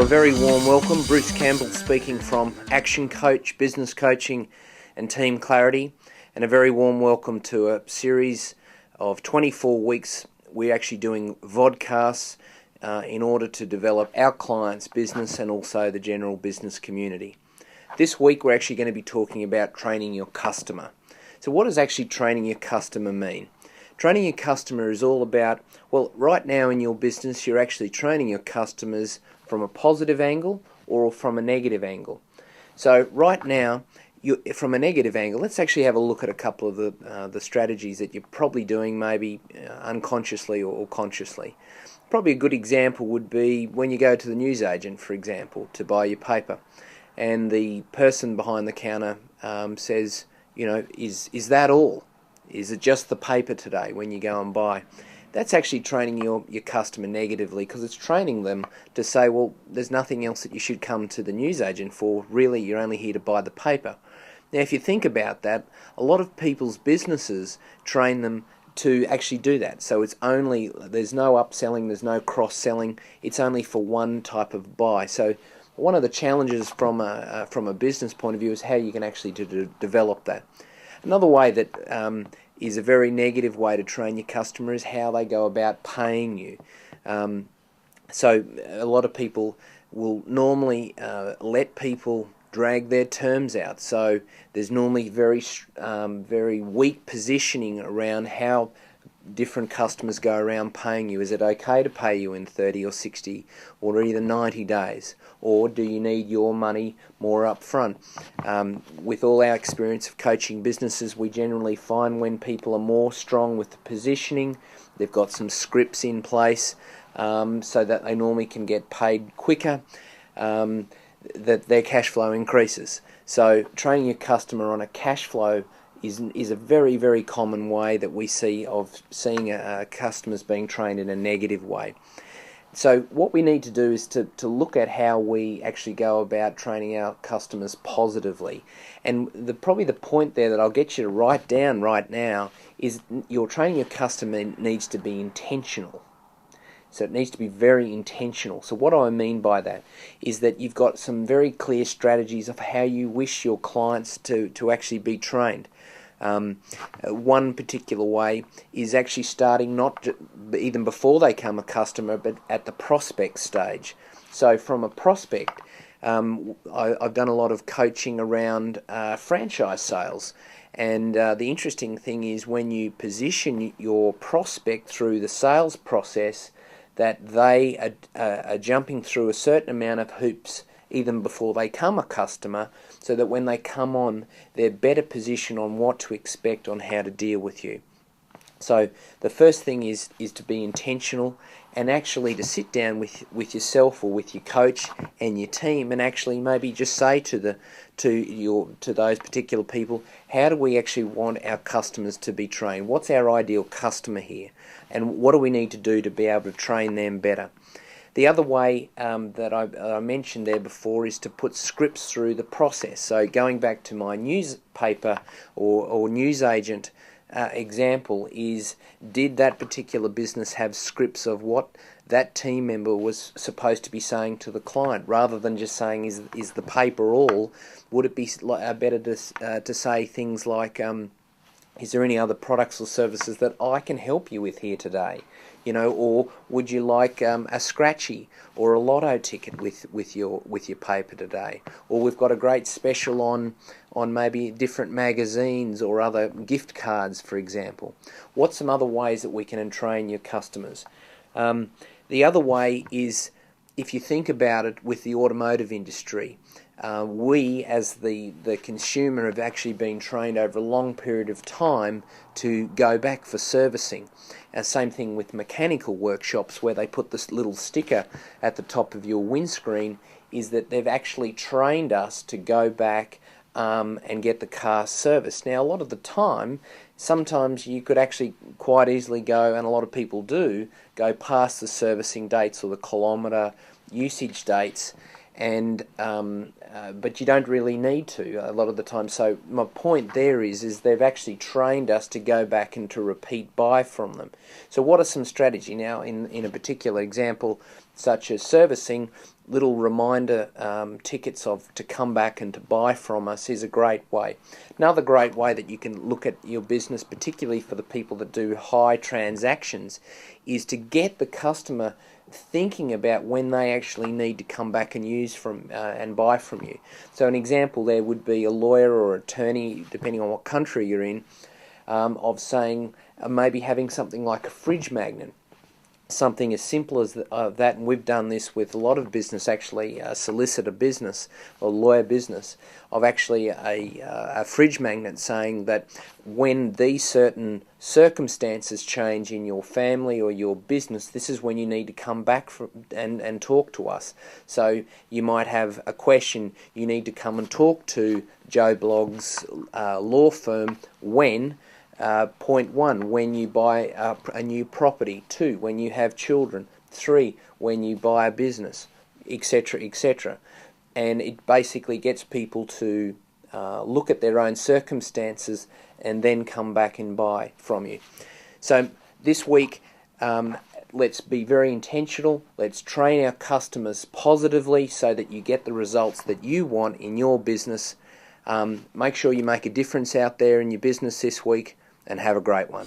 a very warm welcome. Bruce Campbell speaking from Action Coach, Business Coaching and Team Clarity, and a very warm welcome to a series of 24 weeks. We're actually doing vodcasts in order to develop our clients' business and also the general business community. This week we're actually going to be talking about training your customer. So what does actually training your customer mean? Training your customer is all about, well, right now in your business you're actually training your customers from a positive angle or from a negative angle. So right now, from a negative angle, let's actually have a look at a couple of the strategies that you're probably doing, maybe unconsciously or consciously. Probably a good example would be when you go to the newsagent, for example, to buy your paper, and the person behind the counter says, you know, is that all? Is it just the paper today when you go and buy? That's actually training your customer negatively, because it's training them to say, well, there's nothing else that you should come to the newsagent for. Really, you're only here to buy the paper. Now, if you think about that, a lot of people's businesses train them to actually do that. So there's no upselling, there's no cross-selling. It's only for one type of buy. So one of the challenges from a business point of view is how you can actually develop that. Another way that is a very negative way to train your customer is how they go about paying you. So a lot of people will normally let people drag their terms out. So there's normally very weak positioning around how different customers go around paying you. Is it okay to pay you in 30 or 60 or even 90 days? Or do you need your money more up front? With all our experience of coaching businesses, we generally find when people are more strong with the positioning, they've got some scripts in place so that they normally can get paid quicker, that their cash flow increases. So training your customer on a cash flow is a very, very common way that we see of seeing customers being trained in a negative way. So what we need to do is to look at how we actually go about training our customers positively. And probably the point there that I'll get you to write down right now is your training your customer needs to be intentional. So it needs to be very intentional. So what I mean by that is that you've got some very clear strategies of how you wish your clients to actually be trained. One particular way is actually starting not even before they become a customer, but at the prospect stage. So from a prospect, I've done a lot of coaching around franchise sales. And the interesting thing is when you position your prospect through the sales process, that they are jumping through a certain amount of hoops even before they become a customer, so that when they come on, they're better positioned on what to expect on how to deal with you. So the first thing is to be intentional and actually to sit down with yourself or with your coach and your team and actually maybe just say to those particular people, how do we actually want our customers to be trained? What's our ideal customer here? And what do we need to do to be able to train them better? The other way that I mentioned there before is to put scripts through the process. So going back to my newspaper or newsagent example is, did that particular business have scripts of what that team member was supposed to be saying to the client? Rather than just saying, is the paper all, would it be better to say things like, is there any other products or services that I can help you with here today? You know, or would you like a scratchy or a lotto ticket with your paper today? Or we've got a great special on maybe different magazines or other gift cards, for example. What's some other ways that we can entrain your customers? The other way is, if you think about it with the automotive industry, we as the consumer have actually been trained over a long period of time to go back for servicing. Same thing with mechanical workshops, where they put this little sticker at the top of your windscreen, is that they've actually trained us to go back and get the car serviced. Now, a lot of the time, sometimes you could actually quite easily go, and a lot of people do, go past the servicing dates or the kilometre usage dates, and but you don't really need to a lot of the time. So my point there is they've actually trained us to go back and to repeat buy from them. So what are some strategy now in a particular example such as servicing? little reminder tickets to come back and to buy from us is a great way. Another great way that you can look at your business, particularly for the people that do high transactions, is to get the customer thinking about when they actually need to come back and use from and buy from you. So an example there would be a lawyer or attorney, depending on what country you're in, of saying maybe having something like a fridge magnet. Something as simple as that, and we've done this with a lot of business, actually, solicitor business or lawyer business, of actually a fridge magnet saying that when these certain circumstances change in your family or your business, this is when you need to come back and talk to us. So you might have a question, you need to come and talk to Joe Blogg's law firm when... point 1, when you buy a new property. 2, when you have children. 3, when you buy a business, etc., etc. And it basically gets people to look at their own circumstances and then come back and buy from you. So this week, let's be very intentional. Let's train our customers positively so that you get the results that you want in your business. Make sure you make a difference out there in your business this week, and have a great one.